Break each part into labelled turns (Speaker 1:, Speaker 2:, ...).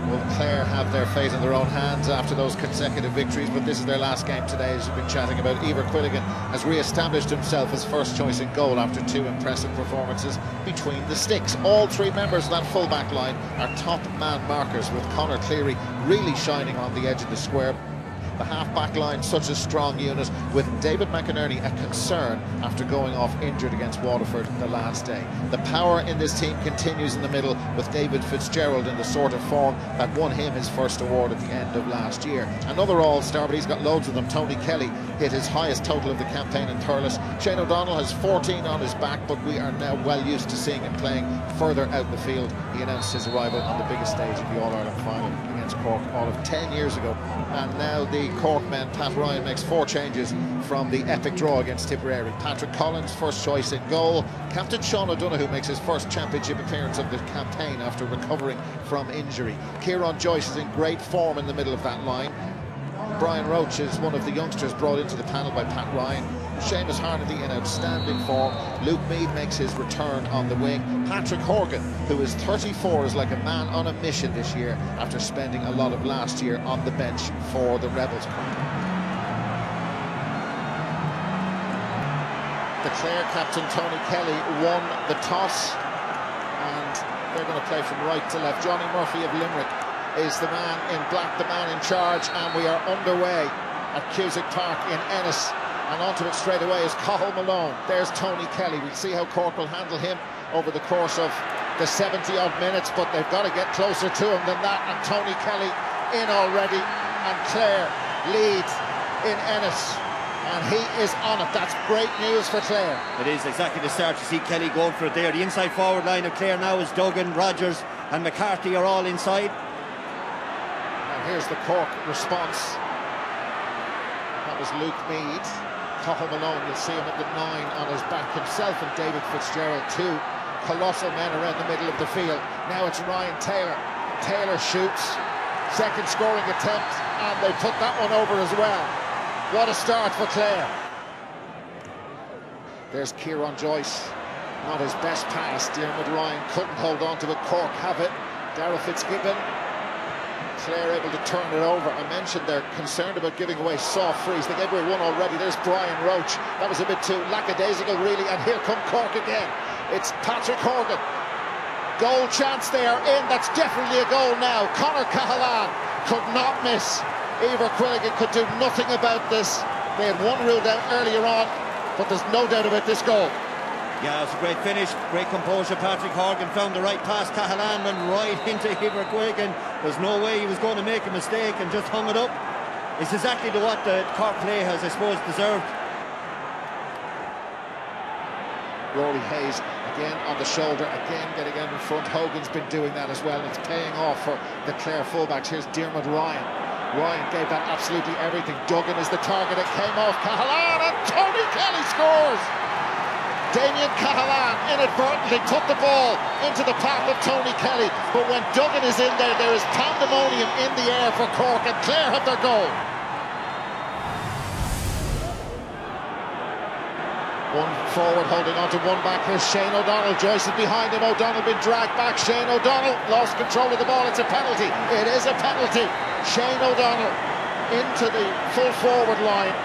Speaker 1: Will Clare have their fate in their own hands after those consecutive victories? But this is their last game today, as we've been chatting about. Eibhear Quilligan has re-established himself as first choice in goal after two impressive performances between the sticks. All three members of that full-back line are top man markers, with Conor Cleary really shining on the edge of the square. The half-back line, such a strong unit, with David McInerney a concern after going off injured against Waterford the last day. The power in this team continues in the middle, with David Fitzgerald in the sort of form that won him his first award at the end of last year. Another all-star, but he's got loads of them. Tony Kelly hit his highest total of the campaign in Thurles. Shane O'Donnell has 14 on his back, but we are now well used to seeing him playing further out the field. He announced his arrival on the biggest stage in the All-Ireland final against Cork all of 10 years ago. And now the Cork men, Pat Ryan, makes 4 changes from the epic draw against Tipperary. Patrick Collins, first choice in goal. Captain Sean O'Donoghue makes his first championship appearance of the campaign after recovering from injury. Kieran Joyce is in great form in the middle of that line. Brian Roach is one of the youngsters brought into the panel by Pat Ryan. Seamus Harnedy in outstanding form. Luke Meade makes his return on the wing. Patrick Horgan, who is 34, is like a man on a mission this year after spending a lot of last year on the bench for the Rebels. The Clare captain Tony Kelly won the toss, and they're going to play from right to left. Johnny Murphy of Limerick is the man in black, the man in charge, and we are underway at Cusack Park in Ennis. And onto it straight away is Cathal Malone. There's Tony Kelly. We'll see how Cork will handle him over the course of the 70-odd minutes, but they've got to get closer to him than that. And Tony Kelly in already, and Clare leads in Ennis. And he is on it. That's great news for Clare.
Speaker 2: It is exactly the start. You see Kelly going for it there. The inside forward line of Clare now is Duggan, Rogers and McCarthy are all inside.
Speaker 1: And here's the Cork response. That was Luke Meade. Cathal Malone, you'll see him at the 9 on his back himself, and David Fitzgerald, 2 colossal men around the middle of the field. Now it's Ryan Taylor. Taylor shoots, second scoring attempt, and they put that one over as well. What a start for Clare. There's Kieran Joyce, not his best pass. Diarmuid Ryan couldn't hold on to it. Cork have it. Darragh Fitzgibbon. Clare able to turn it over. I mentioned they're concerned about giving away soft frees. They gave away one already. There's Brian Roach. That was a bit too lackadaisical, really. And here come Cork again. It's Patrick Horgan. Goal chance there in. That's definitely a goal now. Conor Cahalane could not miss. Eibhear Quilligan could do nothing about this. They had one ruled out earlier on, but there's no doubt about this goal.
Speaker 2: Yeah, it's a great finish, great composure. Patrick Horgan found the right pass. Cahalane went right into Eibhear Quilligan. There's no way he was going to make a mistake and just hung it up. It's exactly what the Cork play has, I suppose, deserved.
Speaker 1: Rory Hayes again on the shoulder, again getting out in front. Hogan's been doing that as well, and it's paying off for the Clare fullbacks. Here's Diarmuid Ryan. Ryan gave that absolutely everything. Duggan is the target. It came off Cahalane, and Tony Kelly scores! Damien Cahalane inadvertently took the ball into the path of Tony Kelly, but when Duggan is in there, there is pandemonium in the air for Cork, and Clare have their goal. One forward holding on to one back. Here's Shane O'Donnell. Joyce is behind him. O'Donnell been dragged back. Shane O'Donnell lost control of the ball. It's a penalty. It is a penalty. Shane O'Donnell into the full forward line.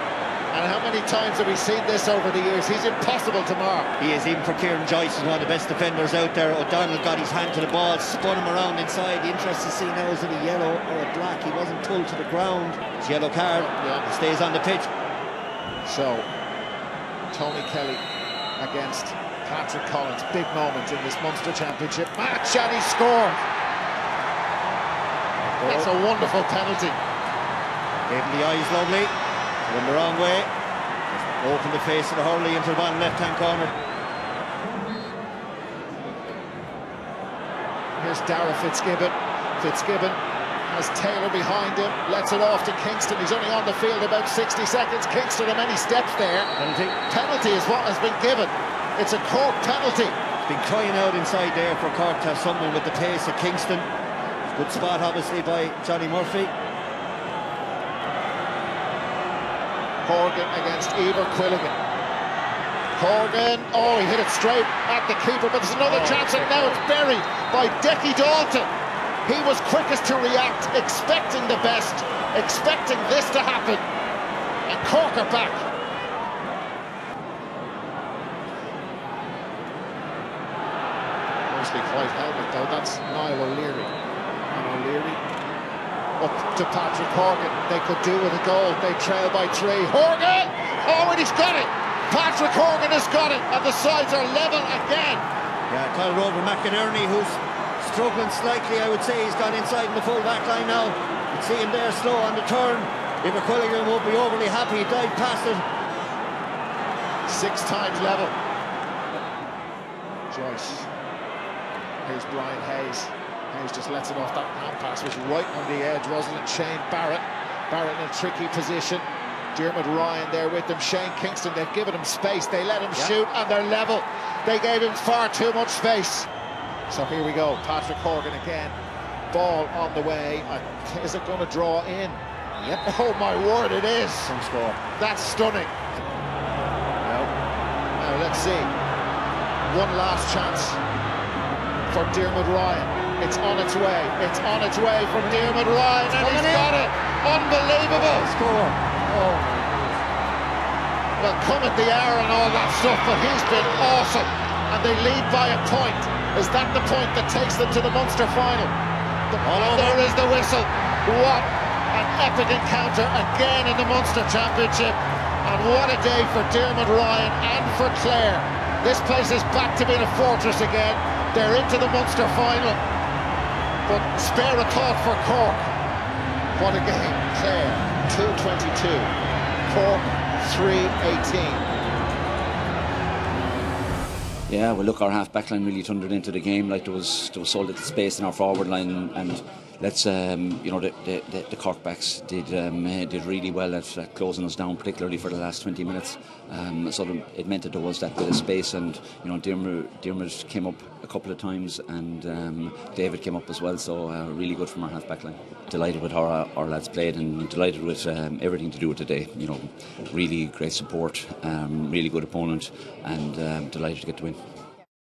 Speaker 1: And how many times have we seen this over the years? He's impossible to mark.
Speaker 2: He is, even for Kieran Joyce, is one of the best defenders out there. O'Donnell got his hand to the ball, spun him around inside. The interest to see now is it a yellow or a black. He wasn't pulled to the ground. It's a yellow card. Yeah. He stays on the pitch.
Speaker 1: So, Tony Kelly against Patrick Collins. Big moment in this Munster Championship match, and he scored. That's a wonderful penalty.
Speaker 2: Gave him the eyes lovely. Went the wrong way. Opened the face of the hurley into the bottom left-hand corner.
Speaker 1: Here's Darragh Fitzgibbon. Fitzgibbon has Taylor behind him. Lets it off to Kingston. He's only on the field about 60 seconds. Kingston a many steps there. Penalty is what has been given. It's a Cork penalty.
Speaker 2: Been crying out inside there for Cork to have someone with the pace of Kingston. Good spot obviously by Johnny Murphy.
Speaker 1: Horgan against Eibhear Quilligan. Horgan, oh, he hit it straight at the keeper, but there's another chance, and now it's buried by Decky Dalton. He was quickest to react, expecting the best, expecting this to happen. And Cork are back. Mostly white helmet though, that's Niall O'Leary. And O'Leary up to Patrick Horgan. They could do with a goal. They trail by 3. Horgan! Oh, and he's got it! Patrick Horgan has got it, and the sides are level again.
Speaker 2: Yeah, Kyle Rover McInerney, who's struggling slightly, I would say. He's gone inside in the full back line now. You can see him there slow on the turn. Iverquilligan won't be overly happy. He dived past it.
Speaker 1: 6 times level. Joyce. Here's Brian Hayes. Hayes just lets it off. That hand pass was right on the edge. Rosalind Shane Barrett. Barrett in a tricky position. Dermot Ryan there with them. Shane Kingston, they've given him space. They let him shoot and they're level. They gave him far too much space. So here we go. Patrick Horgan again. Ball on the way. Is it going to draw in? Yep. Oh my word, it is.
Speaker 2: Some score.
Speaker 1: That's stunning. Now let's see. One last chance for Dermot Ryan. It's on its way. It's on its way from Dermot Ryan, and he's got it. Unbelievable.
Speaker 2: Score. Oh.
Speaker 1: Well, come at the hour and all that stuff, but he's been awesome. And they lead by a point. Is that the point that takes them to the Munster final? And there is the whistle. What an epic encounter again in the Munster Championship. And what a day for Dermot Ryan and for Clare. This place is back to being a fortress again. They're into the Munster final. But spare a thought for Cork. What a game. Clare 2-22. Cork 3-18.
Speaker 3: Yeah, well, look, our half-back line really thundered into the game. Like there was so little space in our forward line, and let's the Cork backs did really well at closing us down, particularly for the last 20 minutes. So it meant that there was that bit of space, and Dermot came up a couple of times, and David came up as well. So really good from our half-back line. Delighted with how our lads played, and delighted with everything to do with today. Really great support, really good opponent, and delighted to get the win.